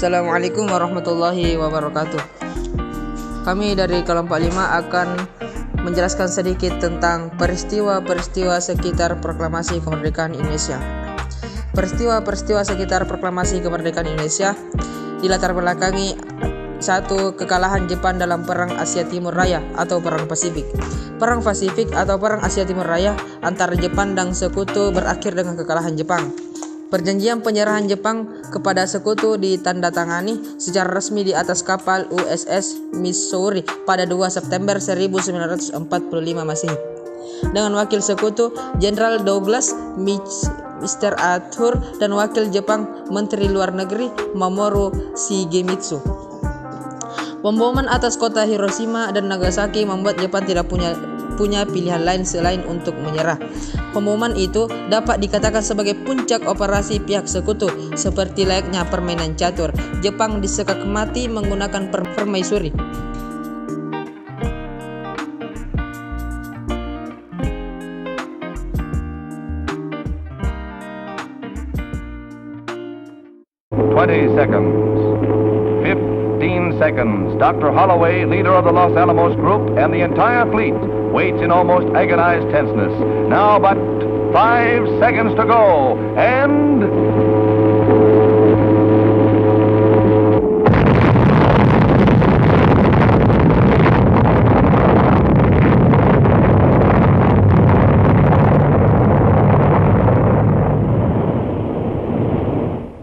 Assalamualaikum warahmatullahi wabarakatuh. Kami dari kelompok 5 akan menjelaskan sedikit tentang peristiwa-peristiwa sekitar proklamasi kemerdekaan Indonesia. Peristiwa-peristiwa sekitar proklamasi kemerdekaan Indonesia dilatar belakangi satu, kekalahan Jepang dalam Perang Asia Timur Raya atau Perang Pasifik. Perang Pasifik atau Perang Asia Timur Raya antara Jepang dan Sekutu berakhir dengan kekalahan Jepang. Perjanjian penyerahan Jepang kepada Sekutu ditandatangani secara resmi di atas kapal USS Missouri pada 2 September 1945 Masehi dengan wakil Sekutu Jenderal Douglas Mr. Arthur dan wakil Jepang Menteri Luar Negeri Mamoru Shigemitsu. Pemboman atas kota Hiroshima dan Nagasaki membuat Jepang tidak punya pilihan lain selain untuk menyerah. Pemboman itu dapat dikatakan sebagai puncak operasi pihak Sekutu, seperti layaknya permainan catur. Jepang disekak mati menggunakan permaisuri. Seconds. Dr. Holloway, leader of the Los Alamos Group, and the entire fleet waits in almost agonized tenseness. Now but 5 seconds to go, and...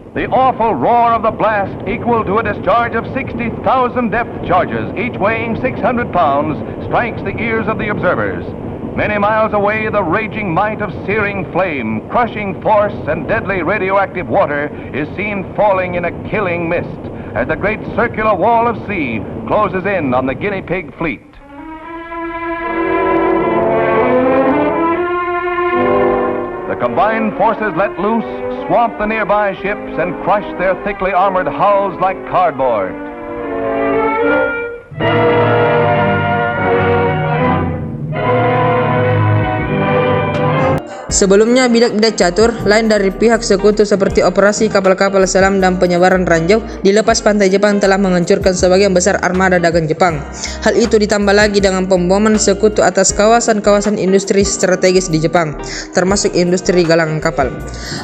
The awful roar of the blast, equal to a discharge of 60,000 depth charges, each weighing 600 pounds, strikes the ears of the observers. Many miles away, the raging might of searing flame, crushing force, and deadly radioactive water is seen falling in a killing mist as the great circular wall of sea closes in on the guinea pig fleet. The combined forces let loose, swamp the nearby ships, and crush their thickly armored hulls like cardboard. Sebelumnya, bidak-bidak catur lain dari pihak Sekutu seperti operasi kapal-kapal selam dan penyebaran ranjau di lepas pantai Jepang telah menghancurkan sebagian besar armada dagang Jepang. Hal itu ditambah lagi dengan pemboman Sekutu atas kawasan-kawasan industri strategis di Jepang, termasuk industri galangan kapal.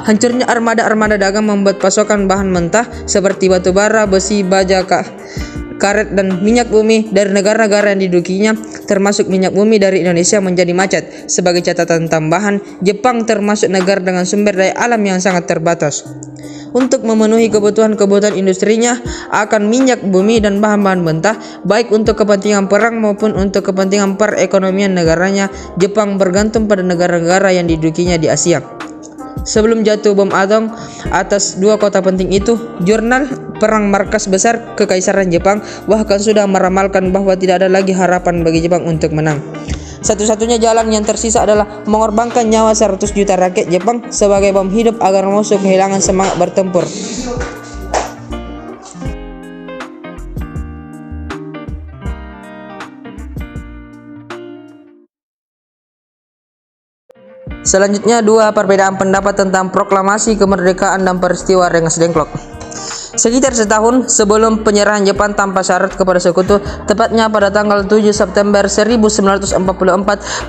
Hancurnya armada-armada dagang membuat pasokan bahan mentah seperti batu bara, besi, baja, karet, dan minyak bumi dari negara-negara yang didudukinya, termasuk minyak bumi dari Indonesia, menjadi macet. Sebagai catatan tambahan, Jepang termasuk negara dengan sumber daya alam yang sangat terbatas. Untuk memenuhi kebutuhan industrinya akan minyak bumi dan bahan-bahan mentah, baik untuk kepentingan perang maupun untuk kepentingan perekonomian negaranya, Jepang bergantung pada negara-negara yang didudukinya di Asia. Sebelum jatuh bom atom atas dua kota penting itu, jurnal Perang Markas Besar Kekaisaran Jepang bahkan sudah meramalkan bahwa tidak ada lagi harapan bagi Jepang untuk menang. Satu-satunya jalan yang tersisa adalah mengorbankan nyawa 100 juta rakyat Jepang sebagai bom hidup agar musuh kehilangan semangat bertempur. Selanjutnya, 2 perbedaan pendapat tentang proklamasi kemerdekaan dan peristiwa Rengas Dengklok. Sekitar setahun sebelum penyerahan Jepang tanpa syarat kepada Sekutu, tepatnya pada tanggal 7 September 1944,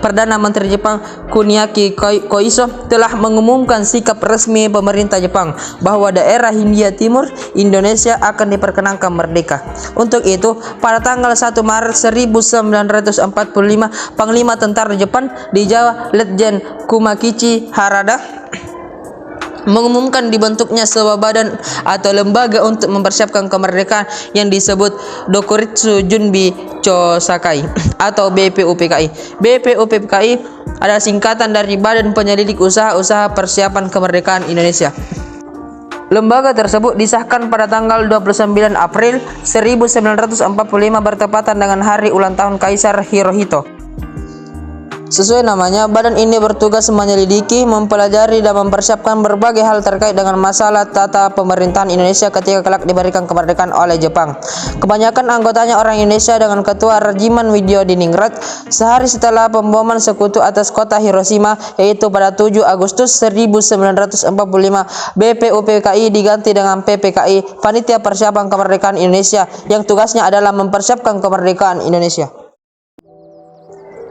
Perdana Menteri Jepang Kuniaki Koiso telah mengumumkan sikap resmi pemerintah Jepang bahwa daerah Hindia Timur Indonesia akan diperkenankan merdeka. Untuk itu, pada tanggal 1 Maret 1945, Panglima Tentara Jepang di Jawa, Letjen Kumakichi Harada, mengumumkan dibentuknya sebuah badan atau lembaga untuk mempersiapkan kemerdekaan yang disebut Dokuritsu Junbi Chosakai atau BPUPKI. BPUPKI adalah singkatan dari Badan Penyelidik Usaha-Usaha Persiapan Kemerdekaan Indonesia. Lembaga tersebut disahkan pada tanggal 29 April 1945 bertepatan dengan hari ulang tahun Kaisar Hirohito. Sesuai namanya, badan ini bertugas menyelidiki, mempelajari, dan mempersiapkan berbagai hal terkait dengan masalah tata pemerintahan Indonesia ketika kelak diberikan kemerdekaan oleh Jepang. Kebanyakan anggotanya orang Indonesia dengan ketua regimen Widyodiningrat. Sehari setelah pemboman sekutu atas kota Hiroshima, yaitu pada 7 Agustus 1945, BPUPKI diganti dengan PPKI, Panitia Persiapan Kemerdekaan Indonesia, yang tugasnya adalah mempersiapkan kemerdekaan Indonesia.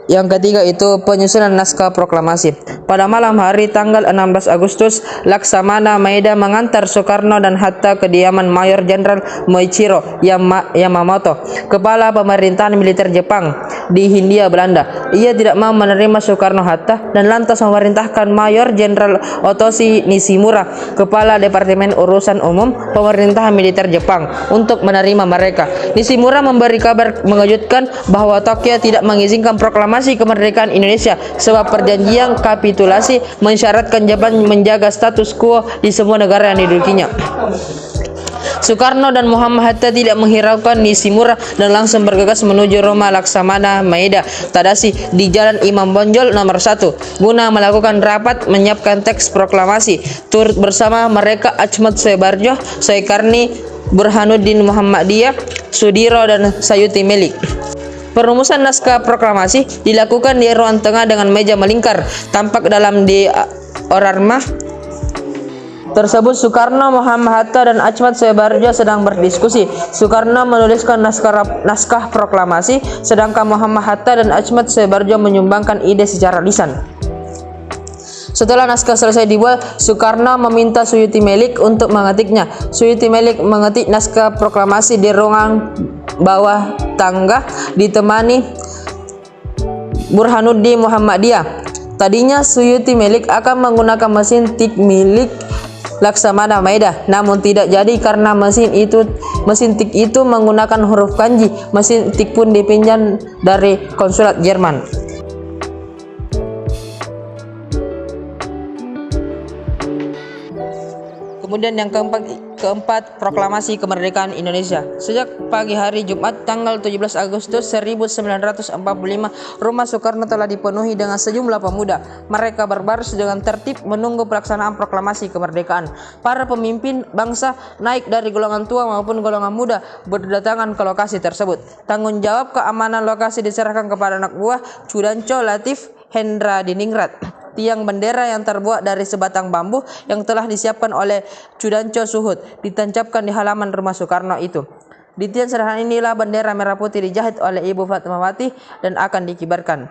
Yang ketiga itu penyusunan naskah proklamasi. Pada malam hari tanggal 16 Agustus, Laksamana Maeda mengantar Soekarno dan Hatta ke kediaman Mayor Jenderal Moichiro Yamamoto, kepala pemerintahan militer Jepang di Hindia Belanda. Ia tidak mau menerima Soekarno-Hatta dan lantas memerintahkan Mayor Jenderal Otoshi Nishimura, kepala Departemen Urusan Umum Pemerintahan Militer Jepang, untuk menerima mereka. Nishimura memberi kabar mengejutkan bahwa Tokyo tidak mengizinkan proklamasi kemerdekaan Indonesia sebab perjanjian kapitulasi mensyaratkan Jepang menjaga status quo di semua negara yang didudukinya. Soekarno dan Muhammad Hatta tidak menghiraukan Nishimura dan langsung bergegas menuju rumah Laksamana Maeda Tadashi di Jalan Imam Bonjol nomor 1 guna melakukan rapat menyiapkan teks proklamasi. Turut bersama mereka Achmad Soebarjo, Soekarni, Burhanuddin Muhammadiyah, Sudiro, dan Sayuti Melik. Perumusan naskah proklamasi dilakukan di ruang tengah dengan meja melingkar. Tampak dalam diorama tersebut Soekarno, Muhammad Hatta, dan Achmad Soebarjo sedang berdiskusi. Soekarno menuliskan naskah proklamasi, sedangkan Muhammad Hatta dan Achmad Soebarjo menyumbangkan ide secara lisan. Setelah naskah selesai dibuat, Soekarno meminta Suyuti Melik untuk mengetiknya. Suyuti Melik mengetik naskah proklamasi di ruang bawah tangga ditemani Burhanuddin Muhammadiyah. Tadinya Suyuti Melik akan menggunakan mesin tik milik Laksamana Maeda, namun tidak jadi karena mesin tik itu menggunakan huruf kanji. Mesin tik pun dipinjam dari konsulat Jerman. Kemudian yang keempat, proklamasi kemerdekaan Indonesia. Sejak pagi hari Jumat tanggal 17 Agustus 1945, rumah Soekarno telah dipenuhi dengan sejumlah pemuda. Mereka berbaris dengan tertib menunggu pelaksanaan proklamasi kemerdekaan. Para pemimpin bangsa naik dari golongan tua maupun golongan muda berdatangan ke lokasi tersebut. Tanggung jawab keamanan lokasi diserahkan kepada anak buah Chudanco Latif Hendra Diningrat. Tiang bendera yang terbuat dari sebatang bambu yang telah disiapkan oleh Chudanco Suhut ditancapkan di halaman rumah Soekarno itu. Di tiang sederhana inilah bendera merah putih dijahit oleh Ibu Fatmawati dan akan dikibarkan.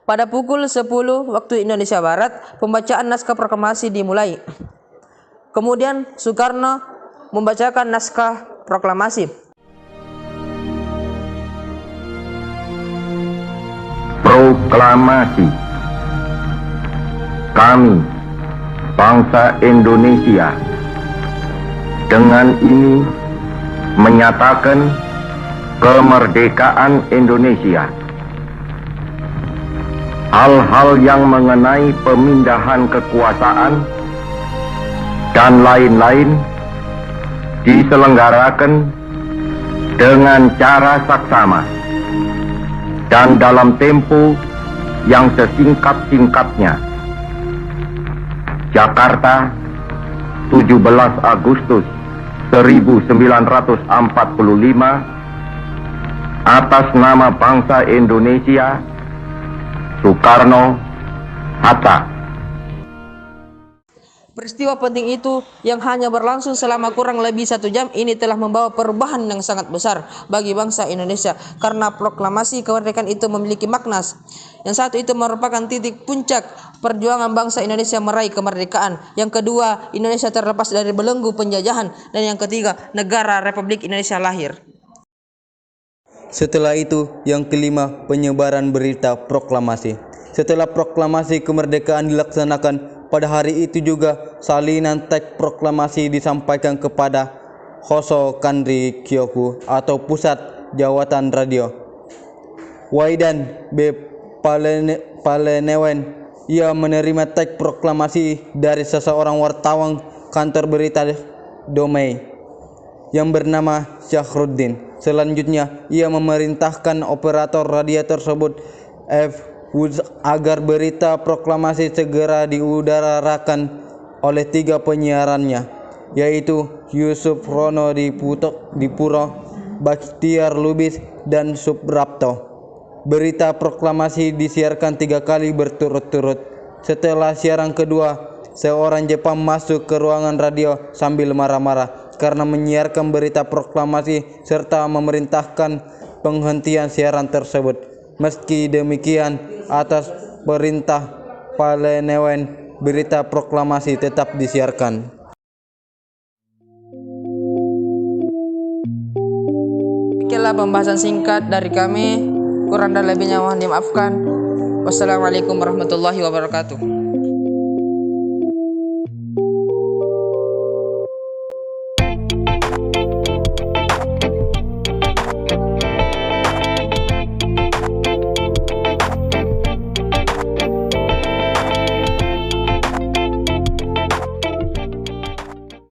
Pada pukul 10 waktu Indonesia Barat, pembacaan naskah proklamasi dimulai. Kemudian Soekarno membacakan naskah proklamasi. Proklamasi. Kami, bangsa Indonesia, dengan ini menyatakan kemerdekaan Indonesia. Hal-hal yang mengenai pemindahan kekuasaan dan lain-lain diselenggarakan dengan cara saksama dan dalam tempo yang sesingkat-singkatnya. Jakarta, 17 Agustus 1945, atas nama bangsa Indonesia, Soekarno, Hatta. Peristiwa penting itu yang hanya berlangsung selama kurang lebih 1 jam ini telah membawa perubahan yang sangat besar bagi bangsa Indonesia, karena proklamasi kemerdekaan itu memiliki makna. Yang satu itu merupakan titik puncak perjuangan bangsa Indonesia meraih kemerdekaan. Yang kedua, Indonesia terlepas dari belenggu penjajahan. Dan yang ketiga, negara Republik Indonesia lahir. Setelah itu, yang kelima, penyebaran berita proklamasi. Setelah proklamasi kemerdekaan dilaksanakan, pada hari itu juga salinan teks proklamasi disampaikan kepada Hoso Kanri Kyoku atau Pusat Jawatan Radio. Waidan B. Palenewen, ia menerima teks proklamasi dari seseorang wartawan kantor berita Domei yang bernama Syahruddin. Selanjutnya, ia memerintahkan operator radio tersebut F. Woods agar berita proklamasi segera diudarakan oleh 3 penyiarannya, yaitu Yusuf Rono di Puro, Bakhtiar Lubis, dan Suprapto. Berita proklamasi disiarkan 3 kali berturut-turut. Setelah siaran kedua, seorang Jepang masuk ke ruangan radio sambil marah-marah karena menyiarkan berita proklamasi serta memerintahkan penghentian siaran tersebut. Meski demikian, atas perintah Palenewen, berita proklamasi tetap disiarkan. Demikianlah pembahasan singkat dari kami. Kurang dan lebihnya mohon dimaafkan. Wassalamualaikum warahmatullahi wabarakatuh.